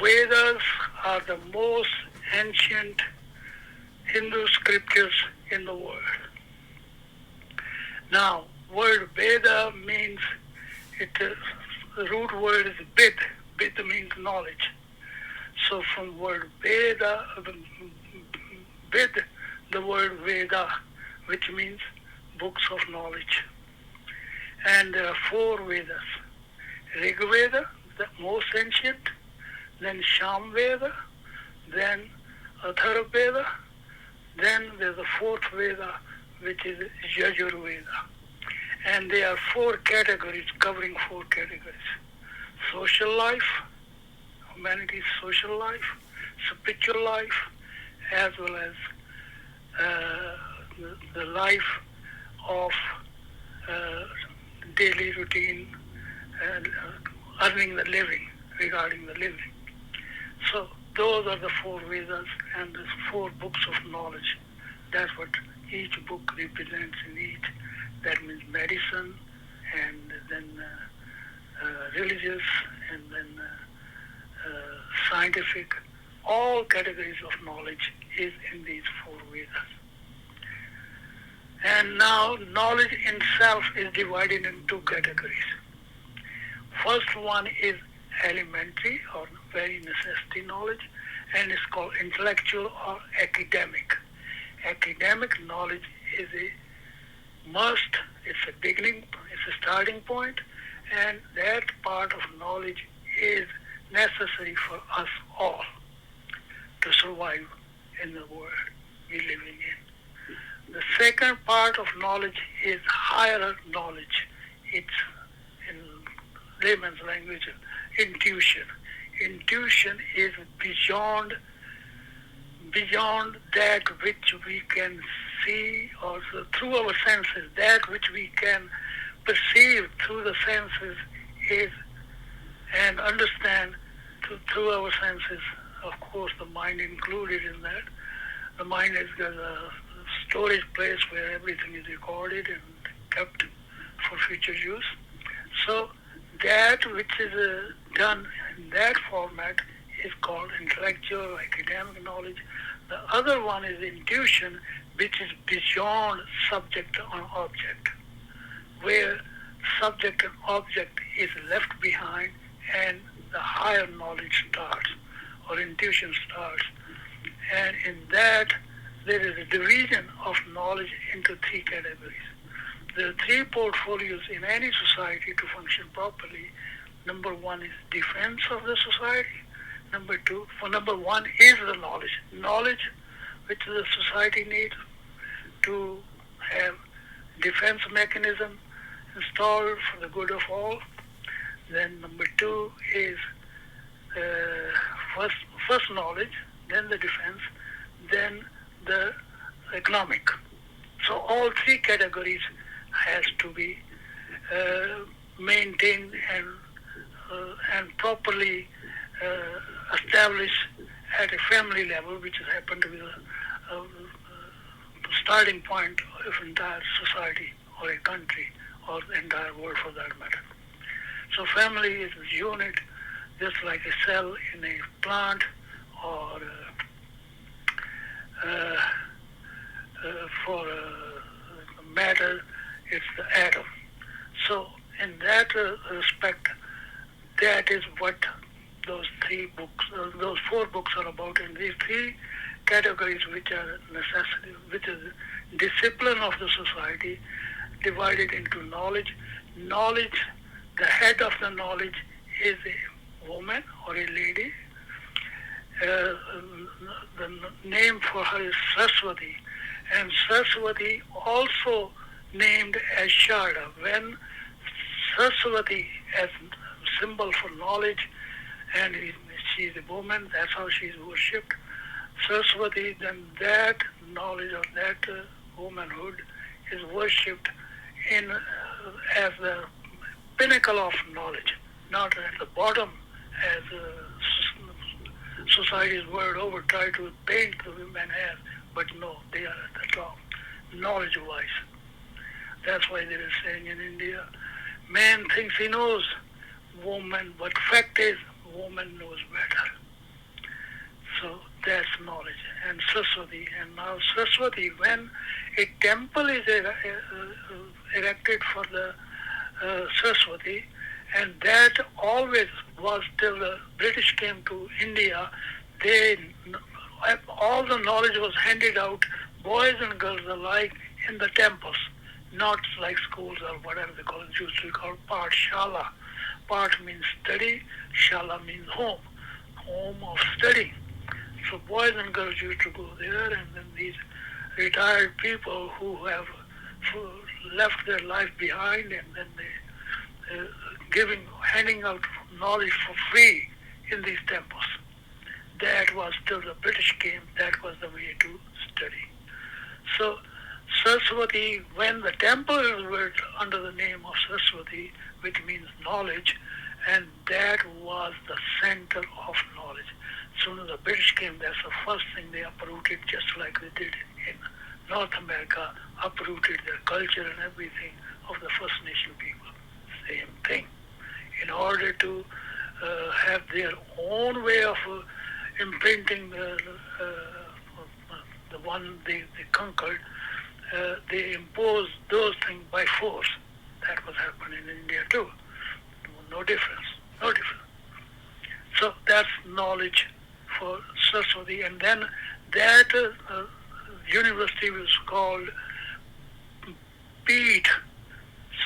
Vedas are the most ancient Hindu scriptures in the world. Now, word Veda means the root word is Vid. Vid means knowledge. So from word Veda, Vid, the word Veda, which means books of knowledge. And there are four Vedas. Rig Veda, the most ancient, then Sham Veda, then Atharva Veda, then there's the fourth Veda, which is Yajur Veda. And there are four categories, covering four categories. Social life, humanity's social life, spiritual life, as well as the life of uh, daily routine and earning the living, regarding the living. So those are the four Vedas and the four books of knowledge. That's what each book represents in each. That means medicine, and then religious, and then scientific. All categories of knowledge is in these four Vedas. And now knowledge itself is divided into two categories. First one is elementary or very necessity knowledge, and it's called intellectual or academic. Academic knowledge is a must, it's a beginning, it's a starting point, and that part of knowledge is necessary for us all to survive in the world we're living in. The second part of knowledge is higher knowledge. It's, in layman's language, intuition. Intuition is beyond that which we can see also through our senses. That which we can perceive through the senses is and understand through our senses. Of course, the mind included in that. The mind is a storage place where everything is recorded and kept for future use. So that which is done in that format is called intellectual, academic knowledge. The other one is intuition, which is beyond subject and object, where subject and object is left behind and the higher knowledge starts, or intuition starts. And in that, there is a division of knowledge into three categories. There are three portfolios in any society to function properly. Number one is defense of the society. Number one is the knowledge. Knowledge which the society needs to have defense mechanism installed for the good of all. Then number two is first knowledge, then the defense, then the economic. So all three categories has to be maintained and properly established at a family level, which has happened to be the starting point of entire society or a country or the entire world for that matter. So family is a unit, just like a cell in a plant or for matter, it's the atom. So in that respect, that is what those those four books are about. And these three categories, which are necessity, which is discipline of the society, divided into knowledge. Knowledge, the head of the knowledge is a woman or a lady. The name for her is Saswati, and Saswati also named as Sharda. When Saswati as symbol for knowledge, and she is a woman, that's how she is worshipped. Saraswati, then that knowledge of that womanhood is worshipped in as the pinnacle of knowledge, not at the bottom as society's world over try to paint the women as, but no, they are at the top, knowledge-wise. That's why there is saying in India, man thinks he knows woman, but fact is, woman knows better. So that's knowledge. And Saswati. And now Saswati, when a temple is erected for the Saraswati, and that always was till the British came to India. They all the knowledge was handed out, boys and girls alike, in the temples, not like schools or whatever they call it. Used to be called Shala. Part means study, Shala means home, home of study. So boys and girls used to go there, and then these retired people who have left their life behind, and then they handing out knowledge for free in these temples. That was till the British came. That was the way to study. So Saraswati, when the temple was under the name of Saraswati, which means knowledge, and that was the center of knowledge. As soon as the British came, that's the first thing they uprooted, just like they did in North America, uprooted their culture and everything of the First Nation people. Same thing. In order to have their own way of imprinting the one they conquered, they imposed those things by force. That was happening in India too. No difference. No difference. So that's knowledge for Saraswati. And then that university was called Peeth,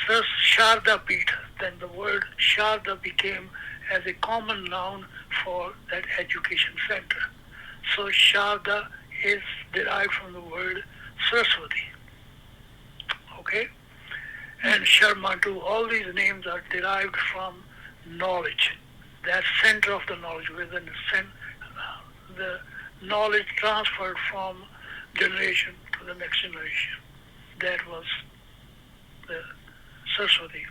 Sharda Peeth. Then the word Sharda became as a common noun for that education center. So Sharda is derived from the word Saraswati. Okay? And Sharma too. All these names are derived from knowledge. That center of the knowledge, where the knowledge transferred from generation to the next generation. That was the Saraswati.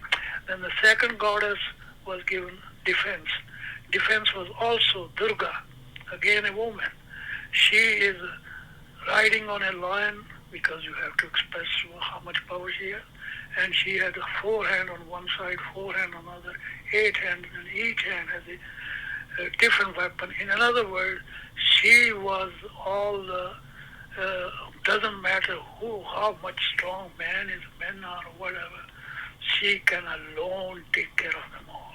Then the second goddess was given defense. Defense was also Durga, again a woman. She is riding on a lion, because you have to express how much power she has. And she had a 4 hand on one side, 4 hand on the other, 8 hands, and each hand has a different weapon. In another word, she was all the, doesn't matter how much strong man is, men are, or whatever, she can alone take care of them all.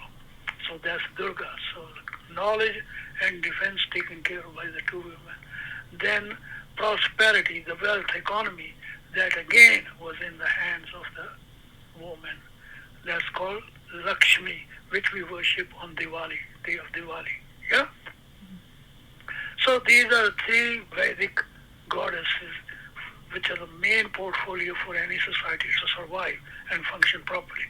So that's Durga. So knowledge and defense taken care of by the two women. Then prosperity, the wealth, economy, that again was in the hands of the woman. That's called Lakshmi, which we worship on Diwali, day of Diwali. Yeah? So these are 3 Vedic goddesses which are the main portfolio for any society to survive and function properly.